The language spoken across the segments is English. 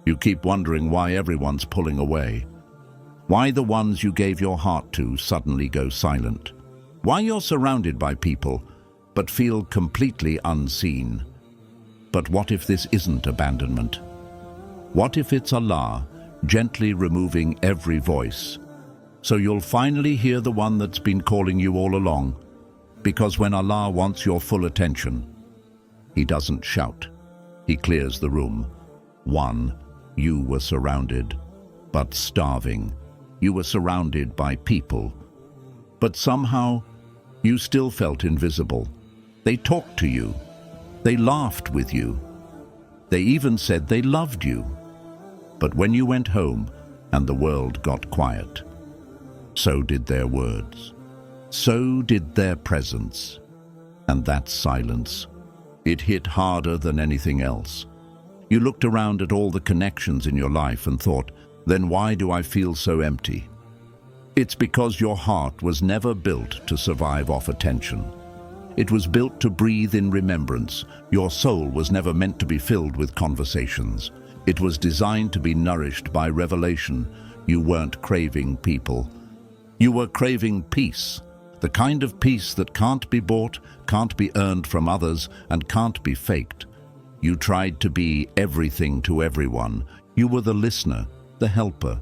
You keep wondering why everyone's pulling away. Why the ones you gave your heart to suddenly go silent. Why you're surrounded by people, but feel completely unseen. But what if this isn't abandonment? What if it's Allah gently removing every voice? So you'll finally hear the one that's been calling you all along. Because when Allah wants your full attention, He doesn't shout. He clears the room. One, you were surrounded, but starving. You were surrounded by people. But somehow, you still felt invisible. They talked to you. They laughed with you. They even said they loved you. But when you went home and the world got quiet, so did their words. So did their presence. And that silence, it hit harder than anything else. You looked around at all the connections in your life and thought, then why do I feel so empty? It's because your heart was never built to survive off attention. It was built to breathe in remembrance. Your soul was never meant to be filled with conversations. It was designed to be nourished by revelation. You weren't craving people. You were craving peace. The kind of peace that can't be bought, can't be earned from others, and can't be faked. You tried to be everything to everyone. You were the listener, the helper,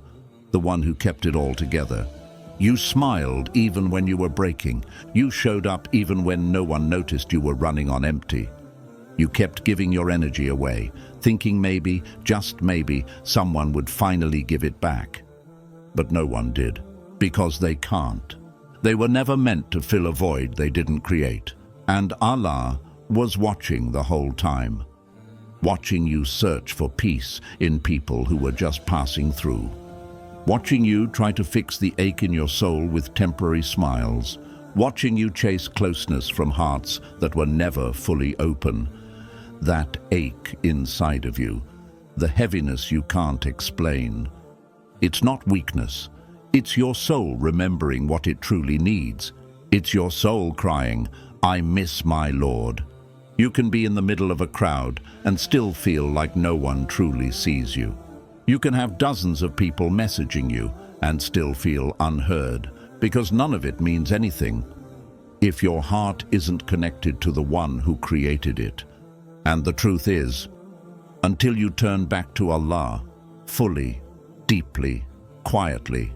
the one who kept it all together. You smiled even when you were breaking. You showed up even when no one noticed you were running on empty. You kept giving your energy away, thinking maybe, just maybe, someone would finally give it back. But no one did, because they can't. They were never meant to fill a void they didn't create. And Allah was watching the whole time, watching you search for peace in people who were just passing through, watching you try to fix the ache in your soul with temporary smiles, watching you chase closeness from hearts that were never fully open. That ache inside of you, the heaviness you can't explain. It's not weakness. It's your soul remembering what it truly needs. It's your soul crying, I miss my Lord. You can be in the middle of a crowd and still feel like no one truly sees you. You can have dozens of people messaging you and still feel unheard, because none of it means anything if your heart isn't connected to the one who created it. And the truth is, until you turn back to Allah, fully, deeply, quietly,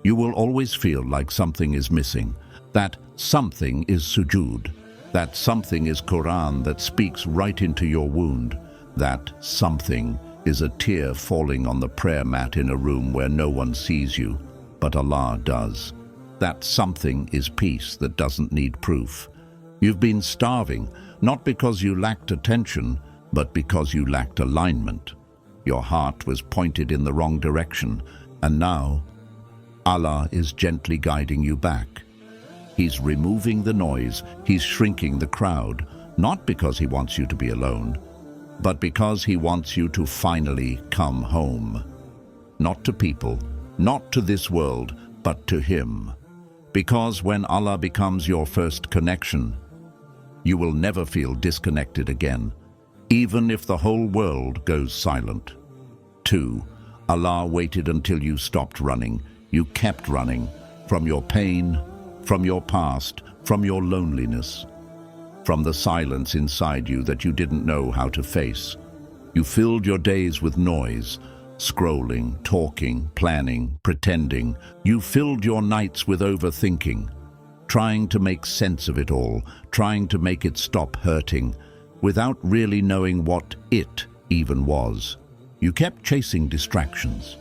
you will always feel like something is missing. That something is sujood. That something is Quran that speaks right into your wound. That something is a tear falling on the prayer mat in a room where no one sees you, but Allah does. That something is peace that doesn't need proof. You've been starving, not because you lacked attention, but because you lacked alignment. Your heart was pointed in the wrong direction, and now Allah is gently guiding you back. He's removing the noise, He's shrinking the crowd, not because He wants you to be alone, but because He wants you to finally come home. Not to people, not to this world, but to Him. Because when Allah becomes your first connection, you will never feel disconnected again, even if the whole world goes silent. 2. Allah waited until you stopped running. You kept running from your pain, from your past, from your loneliness, from the silence inside you that you didn't know how to face. You filled your days with noise, scrolling, talking, planning, pretending. You filled your nights with overthinking, trying to make sense of it all, trying to make it stop hurting, without really knowing what it even was. You kept chasing distractions,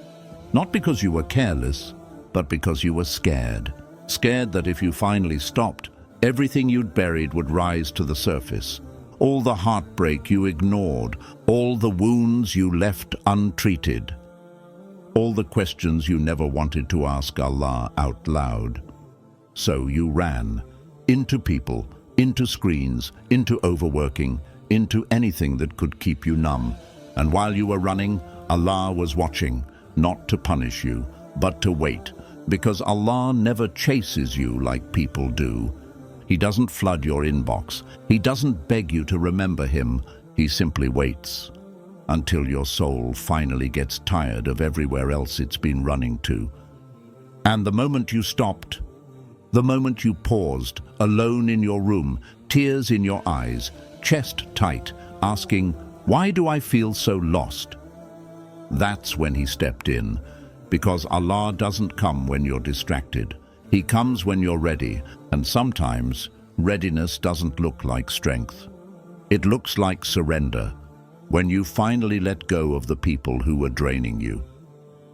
not because you were careless, but because you were scared. Scared that if you finally stopped, everything you'd buried would rise to the surface. All the heartbreak you ignored, all the wounds you left untreated, all the questions you never wanted to ask Allah out loud. So you ran into people, into screens, into overworking, into anything that could keep you numb. And while you were running, Allah was watching, not to punish you, but to wait. Because Allah never chases you like people do. He doesn't flood your inbox. He doesn't beg you to remember Him. He simply waits. until your soul finally gets tired of everywhere else it's been running to. And the moment you stopped, the moment you paused, alone in your room, tears in your eyes, chest tight, asking, "Why do I feel so lost?" That's when he stepped in, because Allah doesn't come when you're distracted. He comes when you're ready, and sometimes readiness doesn't look like strength. It looks like surrender, when you finally let go of the people who were draining you.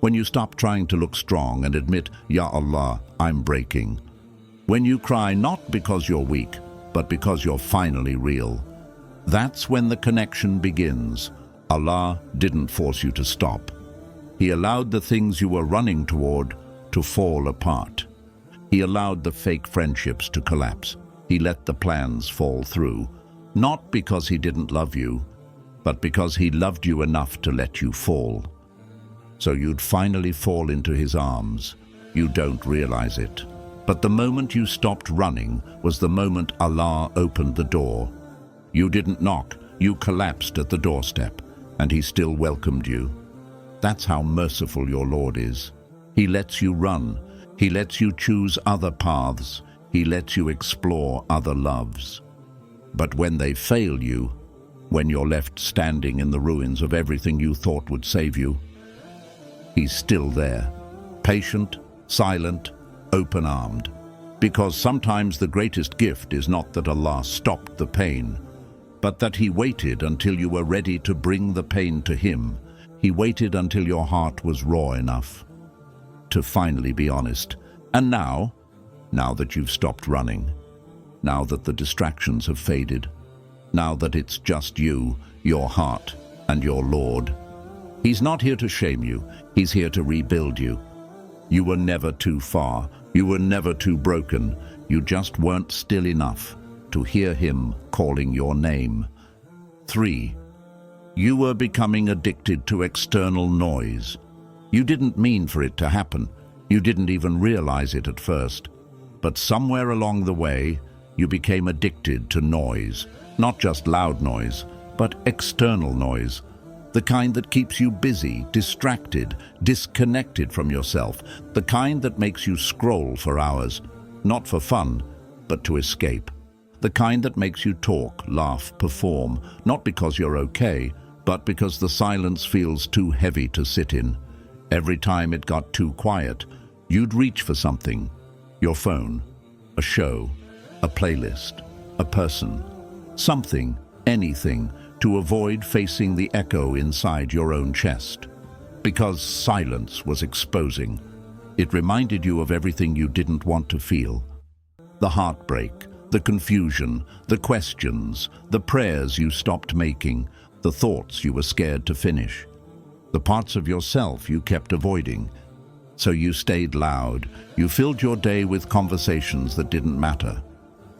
When you stop trying to look strong and admit, "Ya Allah, I'm breaking." When you cry not because you're weak, but because you're finally real. That's when the connection begins. Allah didn't force you to stop. He allowed the things you were running toward to fall apart. He allowed the fake friendships to collapse. He let the plans fall through, not because he didn't love you, but because he loved you enough to let you fall. So you'd finally fall into his arms. You don't realize it. But the moment you stopped running was the moment Allah opened the door. You didn't knock, you collapsed at the doorstep, and he still welcomed you. That's how merciful your Lord is. He lets you run. He lets you choose other paths. He lets you explore other loves. But when they fail you, when you're left standing in the ruins of everything you thought would save you, he's still there, patient, silent, open-armed. Because sometimes the greatest gift is not that Allah stopped the pain, but that he waited until you were ready to bring the pain to him. He waited until your heart was raw enough to finally be honest. And now that you've stopped running, now that the distractions have faded, now that it's just you, your heart, and your Lord, he's not here to shame you. He's here to rebuild you. You were never too far. You were never too broken. You just weren't still enough to hear him calling your name. 3. You were becoming addicted to external noise. You didn't mean for it to happen. You didn't even realize it at first. But somewhere along the way, you became addicted to noise. Not just loud noise, but external noise. The kind that keeps you busy, distracted, disconnected from yourself. The kind that makes you scroll for hours, not for fun, but to escape. The kind that makes you talk, laugh, perform, not because you're okay, but because the silence feels too heavy to sit in. Every time it got too quiet, you'd reach for something. Your phone, a show, a playlist, a person, something, anything, to avoid facing the echo inside your own chest. Because silence was exposing. It reminded you of everything you didn't want to feel. The heartbreak, the confusion, the questions, the prayers you stopped making, the thoughts you were scared to finish, the parts of yourself you kept avoiding. So you stayed loud. You filled your day with conversations that didn't matter.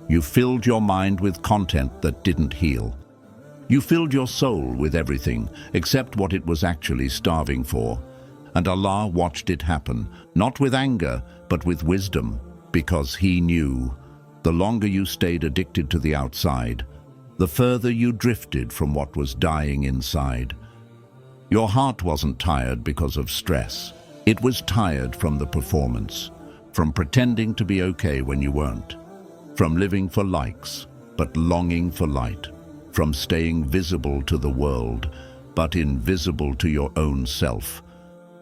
You filled your mind with content that didn't heal. You filled your soul with everything except what it was actually starving for. And Allah watched it happen, not with anger, but with wisdom, because He knew the longer you stayed addicted to the outside, the further you drifted from what was dying inside. Your heart wasn't tired because of stress. It was tired from the performance, from pretending to be okay when you weren't, from living for likes, but longing for light, from staying visible to the world, but invisible to your own self.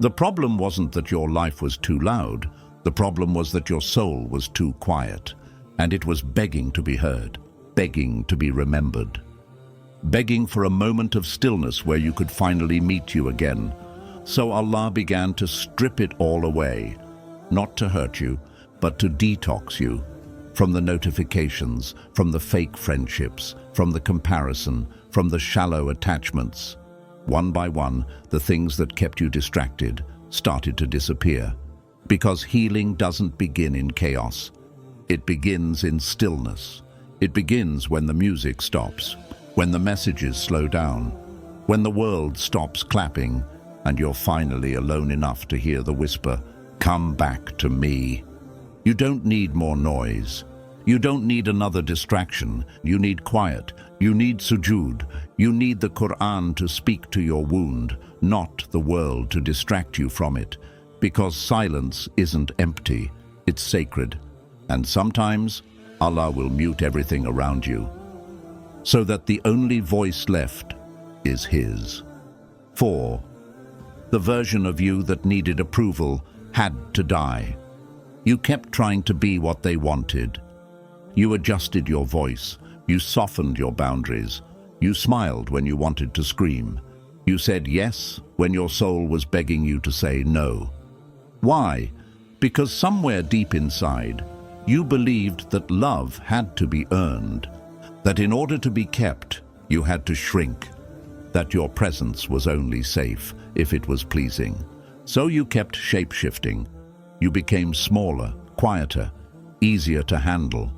The problem wasn't that your life was too loud. The problem was that your soul was too quiet, and it was begging to be heard, begging to be remembered, begging for a moment of stillness where you could finally meet you again. So Allah began to strip it all away, not to hurt you, but to detox you from the notifications, from the fake friendships, from the comparison, from the shallow attachments. One by one, the things that kept you distracted started to disappear. Because healing doesn't begin in chaos. It begins in stillness. It begins when the music stops, when the messages slow down, when the world stops clapping, and you're finally alone enough to hear the whisper, "Come back to me." You don't need more noise. You don't need another distraction. You need quiet. You need sujood. You need the Quran to speak to your wound, not the world to distract you from it. Because silence isn't empty, it's sacred. And sometimes Allah will mute everything around you, so that the only voice left is His. 4. The version of you that needed approval had to die. You kept trying to be what they wanted. You adjusted your voice. You softened your boundaries. You smiled when you wanted to scream. You said yes when your soul was begging you to say no. Why? Because somewhere deep inside, you believed that love had to be earned, that in order to be kept, you had to shrink, that your presence was only safe if it was pleasing. So you kept shape-shifting. You became smaller, quieter, easier to handle.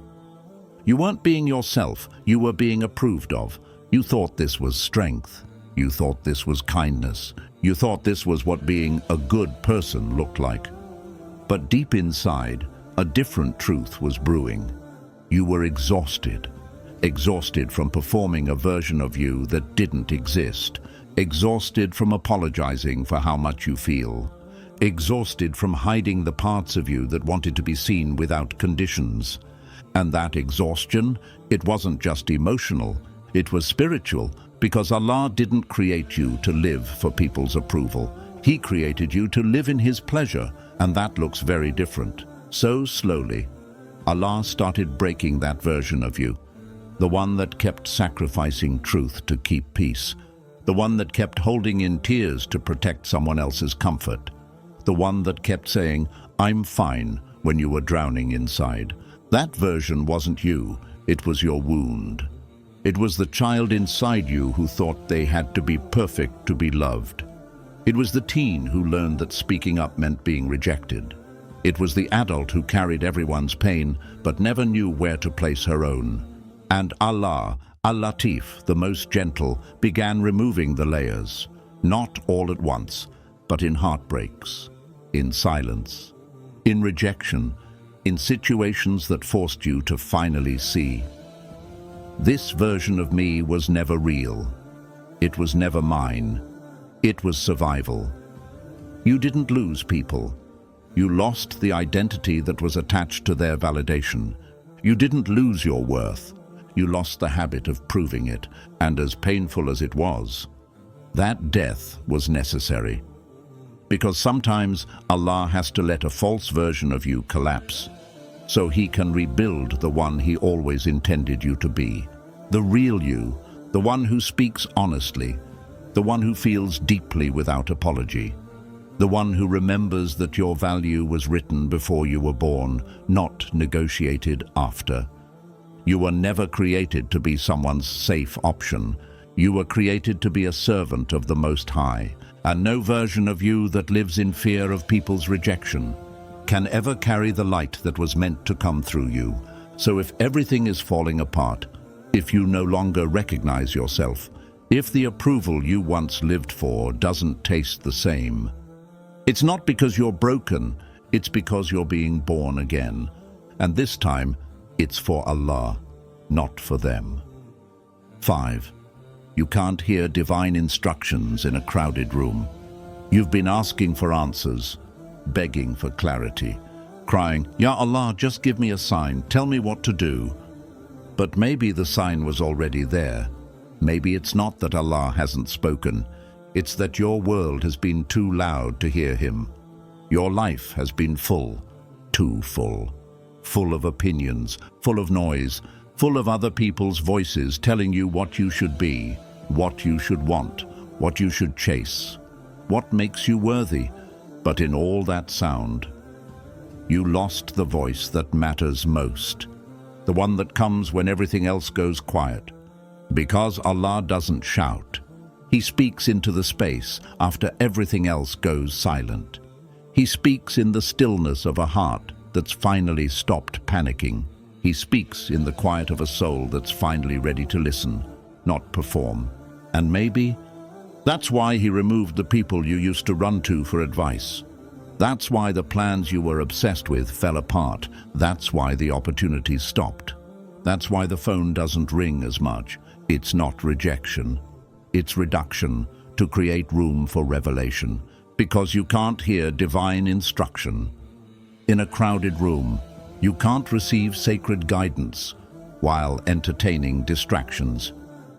You weren't being yourself, you were being approved of. You thought this was strength. You thought this was kindness. You thought this was what being a good person looked like. But deep inside, a different truth was brewing. You were exhausted. Exhausted from performing a version of you that didn't exist. Exhausted from apologizing for how much you feel. Exhausted from hiding the parts of you that wanted to be seen without conditions. And that exhaustion, it wasn't just emotional, it was spiritual, because Allah didn't create you to live for people's approval. He created you to live in His pleasure, and that looks very different. So slowly, Allah started breaking that version of you, the one that kept sacrificing truth to keep peace, the one that kept holding in tears to protect someone else's comfort, the one that kept saying, "I'm fine," when you were drowning inside. That version wasn't you, it was your wound. It was the child inside you who thought they had to be perfect to be loved. It was the teen who learned that speaking up meant being rejected. It was the adult who carried everyone's pain but never knew where to place her own. And Allah, Al-Latif, the most gentle, began removing the layers, not all at once, but in heartbreaks, in silence, in rejection, in situations that forced you to finally see. This version of me was never real. It was never mine. It was survival. You didn't lose people. You lost the identity that was attached to their validation. You didn't lose your worth. You lost the habit of proving it, and as painful as it was, that death was necessary. Because sometimes Allah has to let a false version of you collapse, so He can rebuild the one He always intended you to be. The real you, the one who speaks honestly, the one who feels deeply without apology, the one who remembers that your value was written before you were born, not negotiated after. You were never created to be someone's safe option. You were created to be a servant of the Most High, and no version of you that lives in fear of people's rejection can ever carry the light that was meant to come through you. So if everything is falling apart, if you no longer recognize yourself, if the approval you once lived for doesn't taste the same, it's not because you're broken, it's because you're being born again. And this time, it's for Allah, not for them. 5. You can't hear divine instructions in a crowded room. You've been asking for answers, begging for clarity, crying, "Ya Allah, just give me a sign, tell me what to do." But maybe the sign was already there. Maybe it's not that Allah hasn't spoken. It's that your world has been too loud to hear Him. Your life has been full, too full. Full of opinions, full of noise, full of other people's voices telling you what you should be, what you should want, what you should chase, what makes you worthy. But in all that sound, you lost the voice that matters most, the one that comes when everything else goes quiet. Because Allah doesn't shout, He speaks into the space after everything else goes silent. He speaks in the stillness of a heart that's finally stopped panicking. He speaks in the quiet of a soul that's finally ready to listen, not perform. And maybe that's why He removed the people you used to run to for advice. That's why the plans you were obsessed with fell apart. That's why the opportunities stopped. That's why the phone doesn't ring as much. It's not rejection, it's reduction to create room for revelation, because you can't hear divine instruction. In a crowded room, you can't receive sacred guidance while entertaining distractions.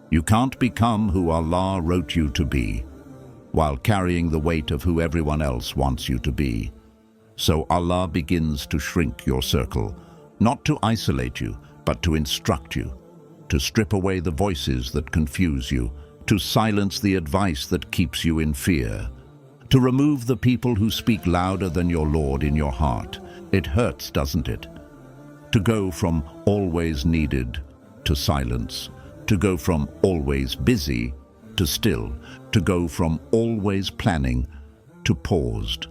You can't become who Allah wrote you to be while carrying the weight of who everyone else wants you to be. So Allah begins to shrink your circle, not to isolate you, but to instruct you, to strip away the voices that confuse you, to silence the advice that keeps you in fear, to remove the people who speak louder than your Lord in your heart. It hurts, doesn't it? To go from always needed to silence, to go from always busy to still, to go from always planning to paused.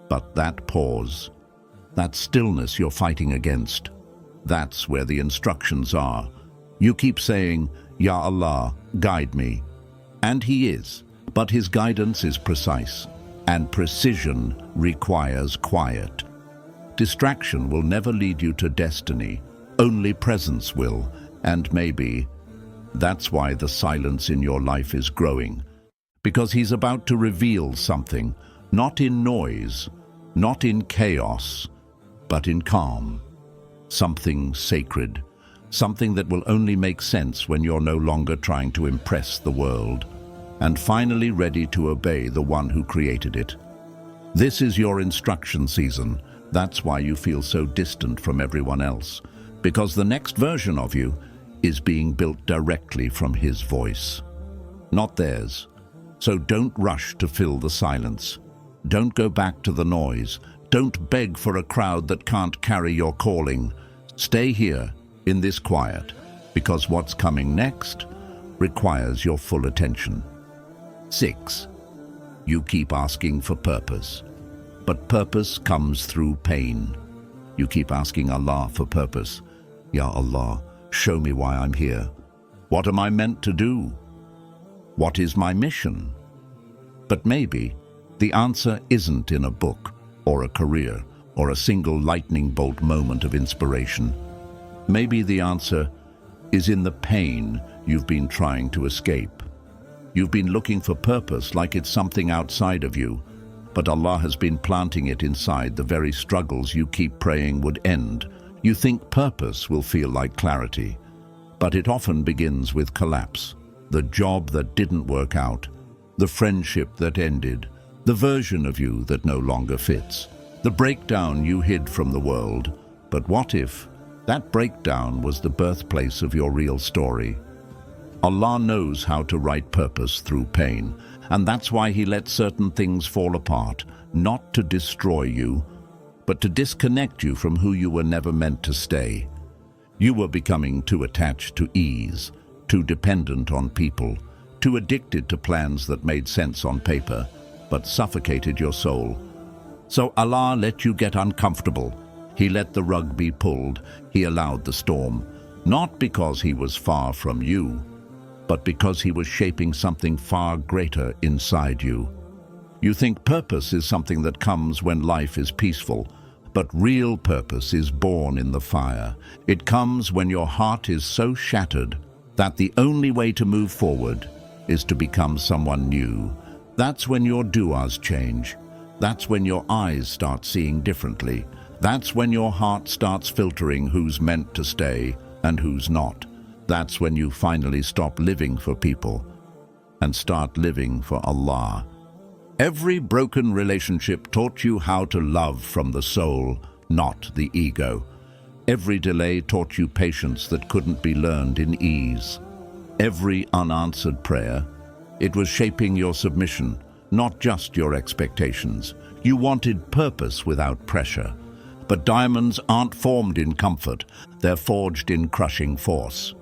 But that pause, that stillness you're fighting against, that's where the instructions are. You keep saying, Ya Allah, guide me. And He is, but His guidance is precise, and precision requires quiet. Distraction will never lead you to destiny, only presence will, and maybe that's why the silence in your life is growing, because He's about to reveal something, not in noise, not in chaos, but in calm. Something sacred, something that will only make sense when you're no longer trying to impress the world, and finally ready to obey the one who created it. This is your instruction season. That's why you feel so distant from everyone else, because the next version of you is being built directly from His voice, not theirs. So don't rush to fill the silence. Don't go back to the noise. Don't beg for a crowd that can't carry your calling. Stay here in this quiet, because what's coming next requires your full attention. 6. You keep asking for purpose, but purpose comes through pain. You keep asking Allah for purpose. Ya Allah, show me why I'm here. What am I meant to do? What is my mission? But maybe the answer isn't in a book or a career or a single lightning bolt moment of inspiration. Maybe the answer is in the pain you've been trying to escape. You've been looking for purpose like it's something outside of you, but Allah has been planting it inside the very struggles you keep praying would end. You think purpose will feel like clarity, but it often begins with collapse. The job that didn't work out, the friendship that ended, the version of you that no longer fits, the breakdown you hid from the world. But what if that breakdown was the birthplace of your real story? Allah knows how to write purpose through pain, and that's why He lets certain things fall apart, not to destroy you, but to disconnect you from who you were never meant to stay. You were becoming too attached to ease, too dependent on people, too addicted to plans that made sense on paper, but suffocated your soul. So Allah let you get uncomfortable. He let the rug be pulled. He allowed the storm, not because He was far from you, but because He was shaping something far greater inside you. You think purpose is something that comes when life is peaceful, but real purpose is born in the fire. It comes when your heart is so shattered that the only way to move forward is to become someone new. That's when your du'as change. That's when your eyes start seeing differently. That's when your heart starts filtering who's meant to stay and who's not. That's when you finally stop living for people and start living for Allah. Every broken relationship taught you how to love from the soul, not the ego. Every delay taught you patience that couldn't be learned in ease. Every unanswered prayer, it was shaping your submission, not just your expectations. You wanted purpose without pressure. But diamonds aren't formed in comfort, they're forged in crushing force.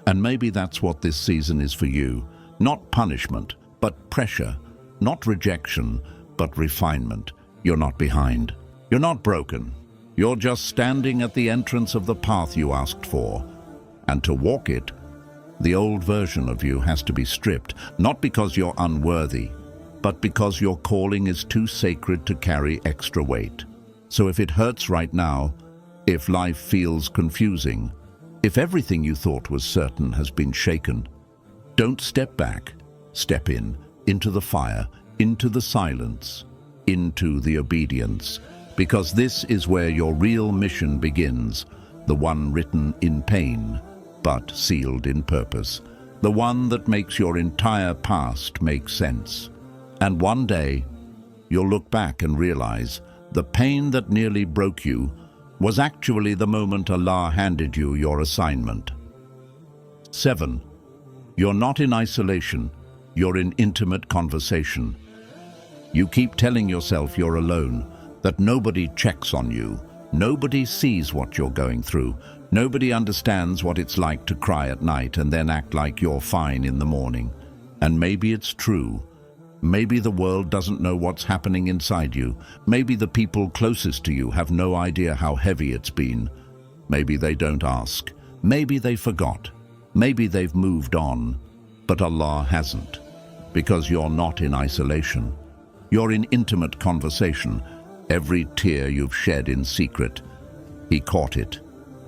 And maybe that's what this season is for you. Not punishment, but pressure. Not rejection, but refinement. You're not behind. You're not broken. You're just standing at the entrance of the path you asked for. And to walk it, the old version of you has to be stripped, not because you're unworthy, but because your calling is too sacred to carry extra weight. So if it hurts right now, if life feels confusing, If everything you thought was certain has been shaken, don't step back. Step in, into the fire, into the silence, into the obedience, because this is where your real mission begins, the one written in pain, but sealed in purpose, the one that makes your entire past make sense. And one day, you'll look back and realize the pain that nearly broke you was actually the moment Allah handed you your assignment. 7. You're not in isolation, you're in intimate conversation. You keep telling yourself you're alone, that nobody checks on you, nobody sees what you're going through, nobody understands what it's like to cry at night and then act like you're fine in the morning. And maybe it's true. Maybe the world doesn't know what's happening inside you. Maybe the people closest to you have no idea how heavy it's been. Maybe they don't ask. Maybe they forgot. Maybe they've moved on. But Allah hasn't. Because you're not in isolation. You're in intimate conversation. Every tear you've shed in secret, He caught it.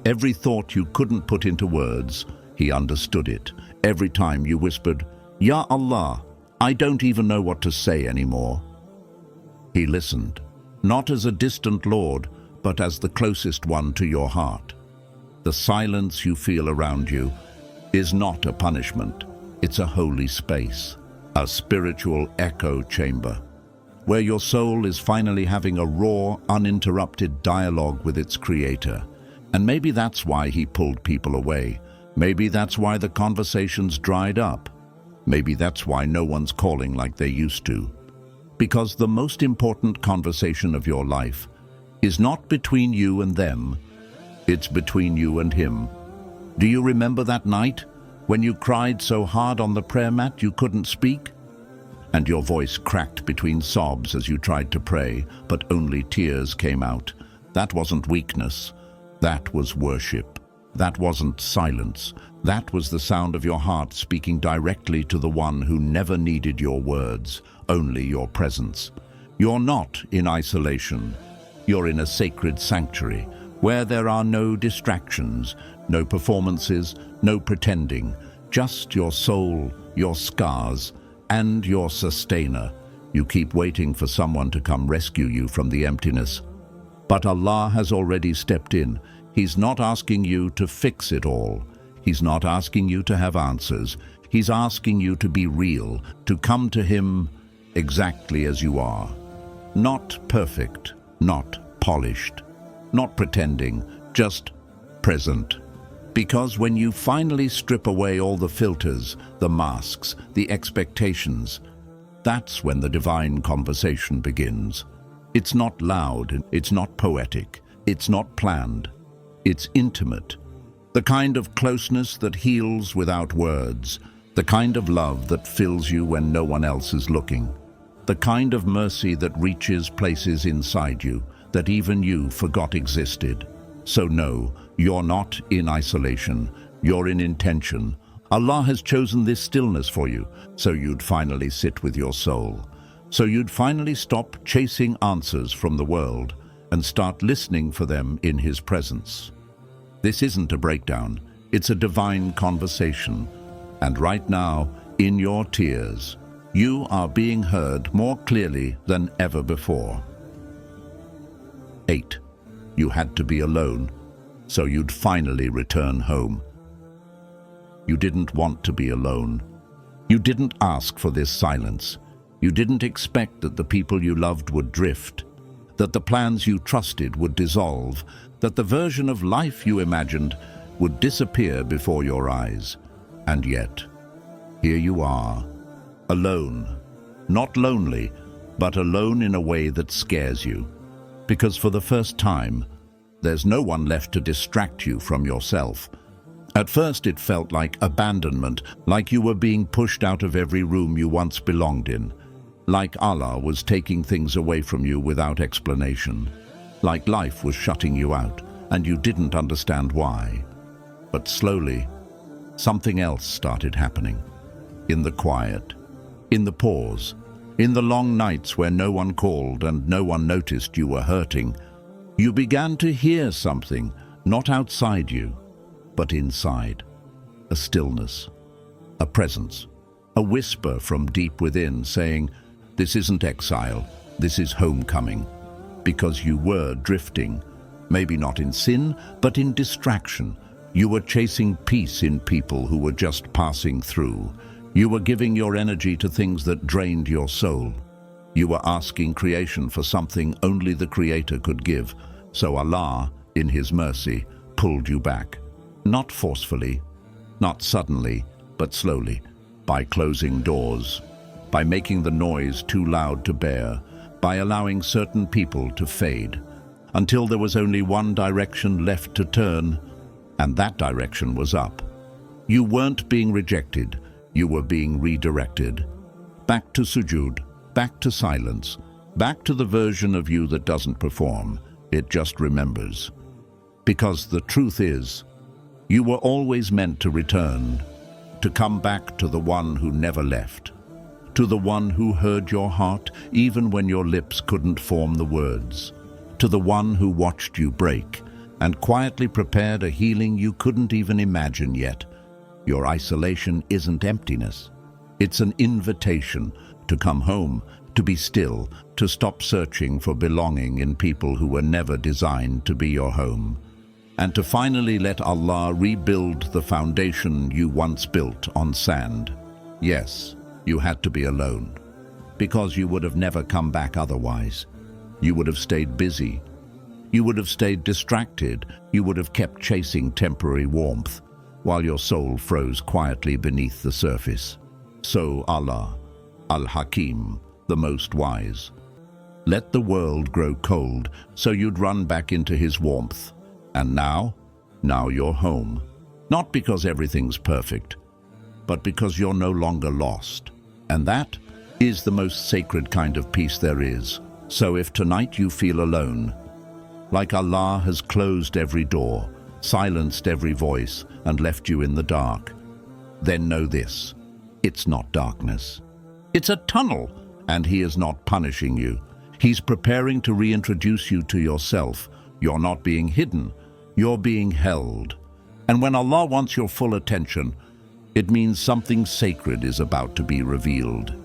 Every thought you couldn't put into words, He understood it. Every time you whispered, "Ya Allah, I don't even know what to say anymore," He listened, not as a distant Lord, but as the closest one to your heart. The silence you feel around you is not a punishment. It's a holy space, a spiritual echo chamber, where your soul is finally having a raw, uninterrupted dialogue with its Creator. And maybe that's why He pulled people away. Maybe that's why the conversations dried up. Maybe that's why no one's calling like they used to. Because the most important conversation of your life is not between you and them, it's between you and Him. Do you remember that night when you cried so hard on the prayer mat you couldn't speak? And your voice cracked between sobs as you tried to pray, but only tears came out. That wasn't weakness. That was worship. That wasn't silence. That was the sound of your heart speaking directly to the one who never needed your words, only your presence. You're not in isolation. You're in a sacred sanctuary where there are no distractions, no performances, no pretending, just your soul, your scars, and your sustainer. You keep waiting for someone to come rescue you from the emptiness. But Allah has already stepped in. He's not asking you to fix it all. He's not asking you to have answers. He's asking you to be real, to come to Him exactly as you are. Not perfect, not polished, not pretending, just present. Because when you finally strip away all the filters, the masks, the expectations, that's when the divine conversation begins. It's not loud, it's not poetic, it's not planned. It's intimate, the kind of closeness that heals without words, the kind of love that fills you when no one else is looking, the kind of mercy that reaches places inside you that even you forgot existed. So no, you're not in isolation, you're in intention. Allah has chosen this stillness for you, so you'd finally sit with your soul, so you'd finally stop chasing answers from the world and start listening for them in His presence. This isn't a breakdown, it's a divine conversation. And right now, in your tears, you are being heard more clearly than ever before. 8. You had to be alone, so you'd finally return home. You didn't want to be alone. You didn't ask for this silence. You didn't expect that the people you loved would drift, that the plans you trusted would dissolve, that the version of life you imagined would disappear before your eyes. And yet, here you are, alone. Not lonely, but alone in a way that scares you. Because for the first time, there's no one left to distract you from yourself. At first it felt like abandonment, like you were being pushed out of every room you once belonged in. Like Allah was taking things away from you without explanation. Like life was shutting you out, and you didn't understand why. But slowly, something else started happening. In the quiet, in the pause, in the long nights where no one called and no one noticed you were hurting, you began to hear something, not outside you, but inside. A stillness, a presence, a whisper from deep within saying, "This isn't exile, this is homecoming." Because you were drifting, maybe not in sin, but in distraction. You were chasing peace in people who were just passing through. You were giving your energy to things that drained your soul. You were asking creation for something only the Creator could give. So Allah, in His mercy, pulled you back. Not forcefully, not suddenly, but slowly, by closing doors, by making the noise too loud to bear, by allowing certain people to fade, until there was only one direction left to turn, and that direction was up. You weren't being rejected, you were being redirected. Back to sujood, back to silence, back to the version of you that doesn't perform, it just remembers. Because the truth is, you were always meant to return, to come back to the one who never left, to the one who heard your heart even when your lips couldn't form the words, to the one who watched you break and quietly prepared a healing you couldn't even imagine yet. Your isolation isn't emptiness. It's an invitation to come home, to be still, to stop searching for belonging in people who were never designed to be your home, and to finally let Allah rebuild the foundation you once built on sand. Yes, you had to be alone, because you would have never come back otherwise. You would have stayed busy. You would have stayed distracted. You would have kept chasing temporary warmth, while your soul froze quietly beneath the surface. So Allah, Al-Hakim, the most wise, let the world grow cold so you'd run back into His warmth. And now you're home. Not because everything's perfect, but because you're no longer lost. And that is the most sacred kind of peace there is. So if tonight you feel alone, like Allah has closed every door, silenced every voice, and left you in the dark, then know this: it's not darkness. It's a tunnel, and He is not punishing you. He's preparing to reintroduce you to yourself. You're not being hidden, you're being held. And when Allah wants your full attention, it means something sacred is about to be revealed.